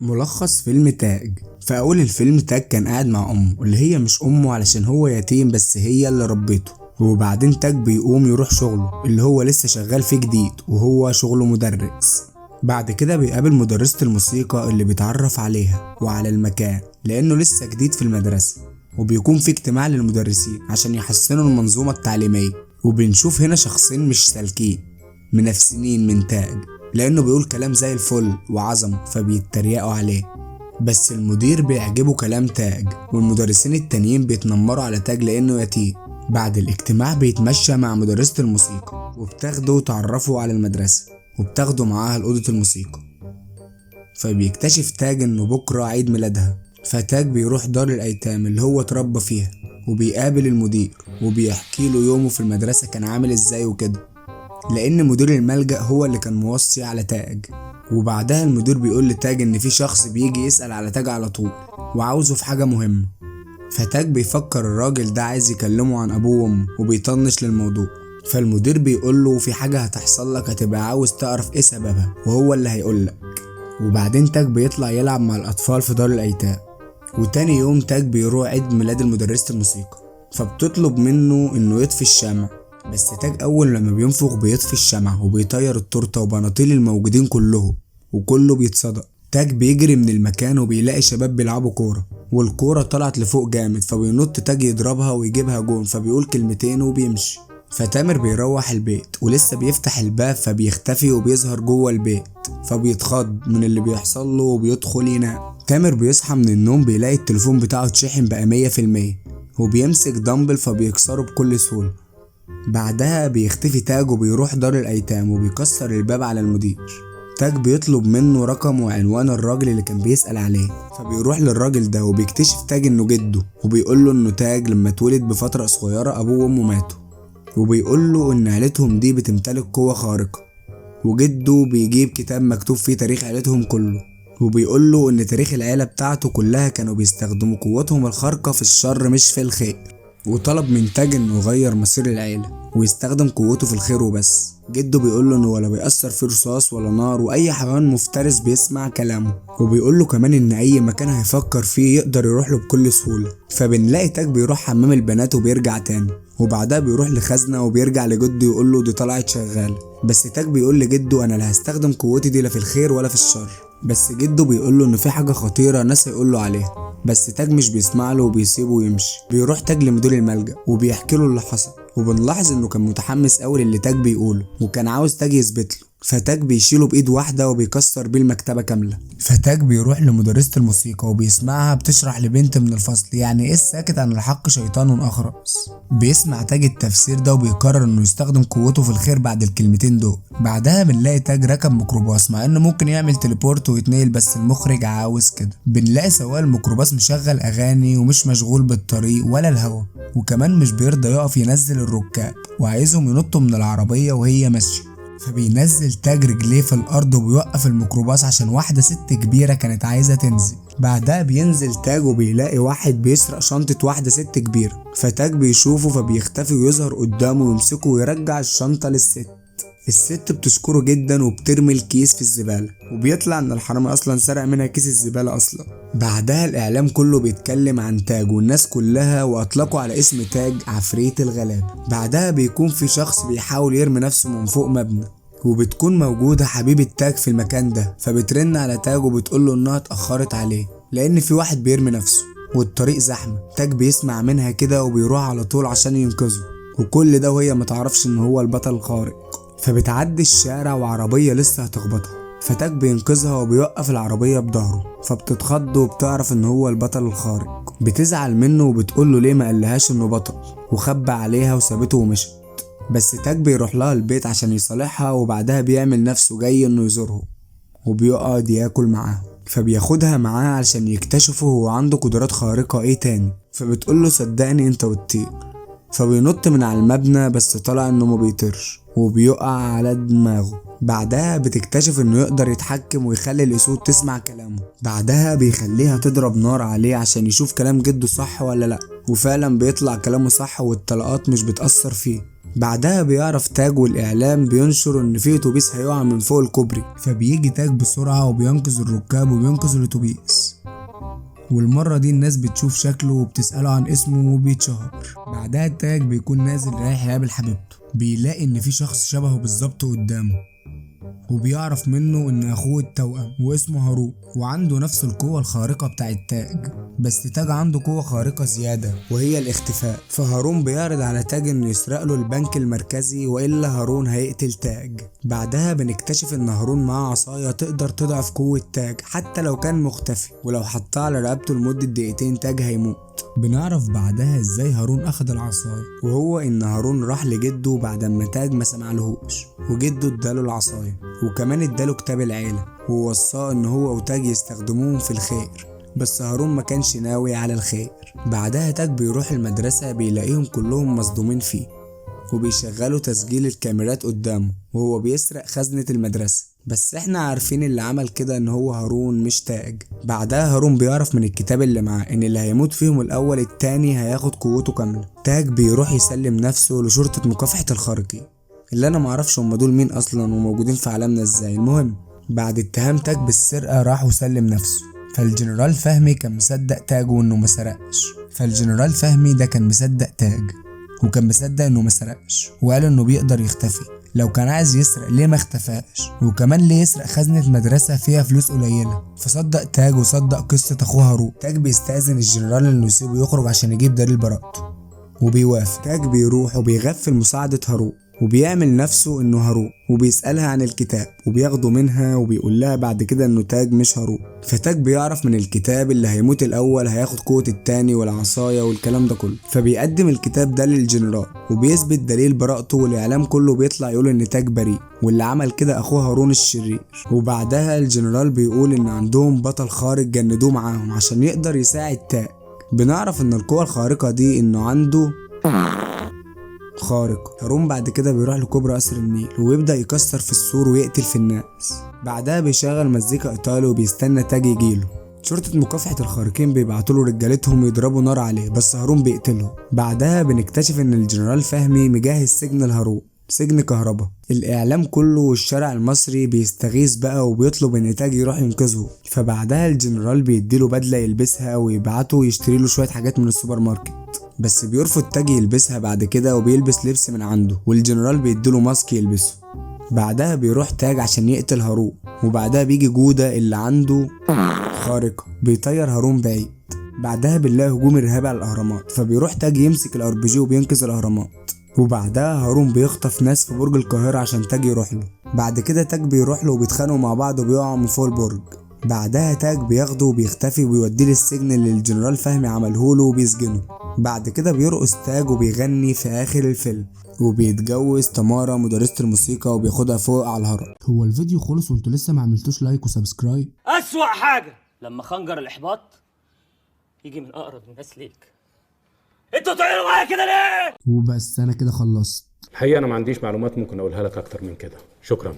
ملخص فيلم تاج. في اول الفيلم تاج كان قاعد مع امه اللي هي مش امه علشان هو يتيم، بس هي اللي ربته. وبعدين تاج بيقوم يروح شغله اللي هو لسه شغال فيه جديد، وهو شغله مدرس. بعد كده بيقابل مدرسة الموسيقى اللي بيتعرف عليها وعلى المكان لانه لسه جديد في المدرسة، وبيكون في اجتماع للمدرسين عشان يحسنوا المنظومة التعليمية. وبنشوف هنا شخصين مش سالكين منافسين من تاج، لانه بيقول كلام زي الفل وعظمه فبيتريقوا عليه. بس المدير بيعجبه كلام تاج، والمدرسين التانيين بيتنمروا على تاج لانه يتيم. بعد الاجتماع بيتمشى مع مدرسة الموسيقى وبتاخده تعرفه على المدرسة، وبتاخده معاها لأوضة الموسيقى. فبيكتشف تاج انه بكرة عيد ميلادها، فتاج بيروح دار الايتام اللي هو اتربى فيها، وبيقابل المدير وبيحكي له يومه في المدرسة كان عامل ازاي وكده، لان مدير الملجأ هو اللي كان موصي على تاج. وبعدها المدير بيقول لتاج ان في شخص بيجي يسأل على تاج على طول وعاوزه في حاجة مهمة. فتاج بيفكر الراجل ده عايز يكلمه عن ابوه وامه وبيطنش للموضوع. فالمدير بيقول له في حاجة هتحصل لك هتبقى عاوز تعرف ايه سببها وهو اللي هيقولك. وبعدين تاج بيطلع يلعب مع الاطفال في دار الايتام. وتاني يوم تاج بيروح عيد ميلاد مدرسة الموسيقى، فبتطلب منه انه يطفي الشمع. بس تاج اول لما بينفخ بيطفي الشمع وبيطير التورته وبناطيل الموجودين كلهم، وكله بيتصدق. تاج بيجري من المكان وبيلاقي شباب بيلعبوا كوره، والكوره طلعت لفوق جامد، فبينط تاج يضربها ويجيبها جون، فبيقول كلمتين وبيمشي. فتامر بيروح البيت ولسه بيفتح الباب فبيختفي وبيظهر جوه البيت، فبيتخض من اللي بيحصل له وبيدخل ينام. تامر بيصحى من النوم بيلاقي التليفون بتاعه اتشحن بقى 100%، وبيمسك دمبل فبيكسره بكل سهولة. بعدها بيختفي تاج وبيروح دار الايتام وبيكسر الباب على المدير. تاج بيطلب منه رقم وعنوان الراجل اللي كان بيسأل عليه، فبيروح للراجل ده وبيكتشف تاج انه جده، وبيقول له انه تاج لما اتولد بفترة صغيرة ابوه وامه ماتوا، وبيقول له ان عيلتهم دي بتمتلك قوة خارقة. وجده بيجيب كتاب مكتوب فيه تاريخ عيلتهم كله، وبيقول له ان تاريخ العيلة بتاعته كلها كانوا بيستخدموا قوتهم الخارقة في الشر مش في الخير. وطلب من تاج انه يغير مصير العيلة ويستخدم قوته في الخير وبس. جده بيقول له انه ولا بيأثر فيه رصاص ولا نار، واي حيوان مفترس بيسمع كلامه. وبيقول له كمان ان اي مكان هيفكر فيه يقدر يروح له بكل سهولة. فبنلاقي تاج بيروح حمام البنات وبيرجع تاني، وبعدها بيروح لخزنة وبيرجع لجده يقول له دي طلعت شغالة. بس تاج بيقول لجده انا لا هستخدم قوتي دي لا في الخير ولا في الشر. بس جده بيقول له ان في حاجة خطيرة ناس هيقول له عليها، بس تاج مش بيسمع له وبيسيبه ويمشي. بيروح تاج لمدير الملجأ وبيحكي له اللي حصل، وبنلاحظ انه كان متحمس قوي للي تاج بيقوله وكان عاوز تاج يثبت له. فتاج بيشيله بايد واحده وبيكسر بيه المكتبه كامله. فتاج بيروح لمدرسه الموسيقى وبيسمعها بتشرح لبنت من الفصل يعني ايه الساكت عن الحق شيطان اخرس. بيسمع تاج التفسير ده وبيقرر انه يستخدم قوته في الخير بعد الكلمتين دول. بعدها بنلاقي تاج ركب ميكروباص مع انه ممكن يعمل تليبورت ويتنقل، بس المخرج عاوز كده. بنلاقي سواق الميكروباص مشغل اغاني ومش مشغول بالطريق ولا الهوا، وكمان مش بيرضى يقف ينزل الركاب وعايزهم ينطوا من العربيه وهي ماشيه. فبينزل تاج رجليه في الارض وبيوقف الميكروباص عشان واحده ست كبيره كانت عايزه تنزل. بعدها بينزل تاج وبيلاقي واحد بيسرق شنطه واحده ست كبيره، فتاج بيشوفه فبيختفي ويظهر قدامه ويمسكه ويرجع الشنطه للست. الست بتشكره جدا وبترمي الكيس في الزبالة، وبيطلع ان الحرامي اصلا سرق منها كيس الزبالة اصلا. بعدها الاعلام كله بيتكلم عن تاج والناس كلها، واطلقوا على اسم تاج عفريت الغلابة. بعدها بيكون في شخص بيحاول يرمي نفسه من فوق مبنى، وبتكون موجودة حبيبة تاج في المكان ده، فبترن على تاج وبتقوله انها اتأخرت عليه لان في واحد بيرمي نفسه والطريق زحمة. تاج بيسمع منها كده وبيروح على طول عشان ينقذه، وكل ده وهي متعرفش ان هو البطل الخارق. فبتعدي الشارع وعربية لسه هتخبطها، فتاج بينقذها وبيوقف العربية بظهره، فبتتخض وبتعرف ان هو البطل الخارق. بتزعل منه وبتقوله ليه ما قالهاش انه بطل، وخبى عليها وسابته ومشت. بس تاج بيروح لها البيت عشان يصالحها، وبعدها بيعمل نفسه جاي انه يزورهم وبيقعد ياكل معاها. فبياخدها معاه علشان يكتشفوا هو عنده قدرات خارقة ايه تاني. فبتقوله صدقني انت وتطير. فبينط من على المبنى، بس طلع انه ما بيطيرش وبيقع على دماغه. بعدها بتكتشف انه يقدر يتحكم ويخلي الاسود تسمع كلامه. بعدها بيخليها تضرب نار عليه عشان يشوف كلام جده صح ولا لا، وفعلا بيطلع كلامه صح والطلقات مش بتأثر فيه. بعدها بيعرف تاج والإعلام بينشر إن في أتوبيس هيقع من فوق الكوبري، فبيجي تاج بسرعة وبينقذ الركاب وبينقذ الأتوبيس. والمرة دي الناس بتشوف شكله وبتسأله عن اسمه وبيتشهر. بعدها تاج بيكون نازل رايح يقابل حبيبته، بيلاقي إن في شخص شبهه بالظبط قدامه، وبيعرف منه ان اخوه التوأم واسمه هارون، وعنده نفس القوة الخارقة بتاعت تاج، بس تاج عنده قوة خارقة زيادة وهي الاختفاء. فهارون بيعرض على تاج انه يسرق له البنك المركزي والا هارون هيقتل تاج. بعدها بنكتشف ان هارون معاه عصاية تقدر تضعف قوة تاج حتى لو كان مختفي، ولو حطها على رقبته لمدة دقيقتين تاج هيموت. بنعرف بعدها ازاي هارون اخد العصاية، وهو ان هارون راح لجده بعد ما تاج ما سمعلهوش، وجده اداله العصاية وكمان اداله كتاب العيلة ووصاه ان هو وتاج يستخدموهم في الخير، بس هارون ما كانش ناوي على الخير. بعدها تاج بيروح المدرسة بيلاقيهم كلهم مصدومين فيه، وبيشغلوا تسجيل الكاميرات قدامه وهو بيسرق خزنة المدرسة، بس احنا عارفين اللي عمل كده ان هو هارون مش تاج. بعدها هارون بيعرف من الكتاب اللي معاه ان اللي هيموت فيهم الاول التاني هياخد قوته كاملة. تاج بيروح يسلم نفسه لشرطة مكافحة الخارقين، اللي انا معرفش هم دول مين اصلا وموجودين في عالمنا ازاي. المهم بعد اتهام تاج بالسرقة راح وسلم نفسه، فالجنرال فهمي كان مصدق تاج وانه ما سرقش. فالجنرال فهمي ده كان مصدق تاج وكان مصدق انه ما سرقش، وقال انه بيقدر يختفي. لو كان عايز يسرق ليه ما اختفاش؟ وكمان ليه يسرق خزنة مدرسة فيها فلوس قليلة؟ فصدق تاج وصدق قصة اخوه هارون. تاج بيستأذن الجنرال انه يسيبه يخرج عشان يجيب دليل براءته، وبيوافق. تاج بيروح وبيغفل مساعدة هارون وبيعمل نفسه انه هارون، وبيسألها عن الكتاب وبياخده منها وبيقول لها بعد كده انه تاج مش هارون. فتاج بيعرف من الكتاب اللي هيموت الاول هياخد قوة التاني والعصاية والكلام ده كله، فبيقدم الكتاب ده للجنرال وبيثبت دليل براءته، والاعلام كله بيطلع يقول ان تاج بريء واللي عمل كده اخوه هارون الشرير. وبعدها الجنرال بيقول ان عندهم بطل خارق جندوه معاهم عشان يقدر يساعد تاج. بنعرف ان القوة الخارقة دي انه عنده خارق. هارون بعد كده بيروح لكوبري قصر النيل ويبدأ يكسر في السور ويقتل في الناس. بعدها بيشغل مزيكا ايطالي وبيستنى تاج يجيله. شرطة مكافحة الخارقين بيبعتوله رجالتهم يضربوا نار عليه، بس هارون بيقتله. بعدها بنكتشف ان الجنرال فهمي مجهز سجن لهارون، سجن كهربا. الاعلام كله والشارع المصري بيستغيث بقى وبيطلب ان تاج يروح ينقذه. فبعدها الجنرال بيديله بدلة يلبسها ويبعته يشتري له شوية حاجات من السوبر ماركت، بس بيرفض تاج يلبسها بعد كده وبيلبس لبس من عنده، والجنرال بيديله ماسك يلبسه. بعدها بيروح تاج عشان يقتل هارون، وبعدها بيجي جودة اللي عنده خارقة بيطير هارون بعيد. بعدها بنلاقي هجوم ارهابي على الاهرامات، فبيروح تاج يمسك الRPG وبينقذ الاهرامات. وبعدها هارون بيخطف ناس في برج القاهرة عشان تاج يروح له. بعد كده تاج بيروح له وبيتخانقوا مع بعض وبيقعوا من فوق البرج. بعدها تاج بياخده وبيختفي وبيوديه للسجن اللي الجنرال فهمي عملهوله وبيسجنه. بعد كده بيرقص تاج وبيغني في اخر الفيلم، وبيتجوز تمارا مدرسة الموسيقى وبياخدها فوق على الهرم. هو الفيديو خلص وانتوا لسه ما عملتوش لايك وسبسكرايب؟ أسوأ حاجة لما خنجر الإحباط يجي من أقرب الناس ليك. انتوا تعملوا معايا كده ليه؟ وبس انا كده خلصت. الحقيقة أنا ما عنديش معلومات ممكن أقولها لك أكتر من كده. شكرا.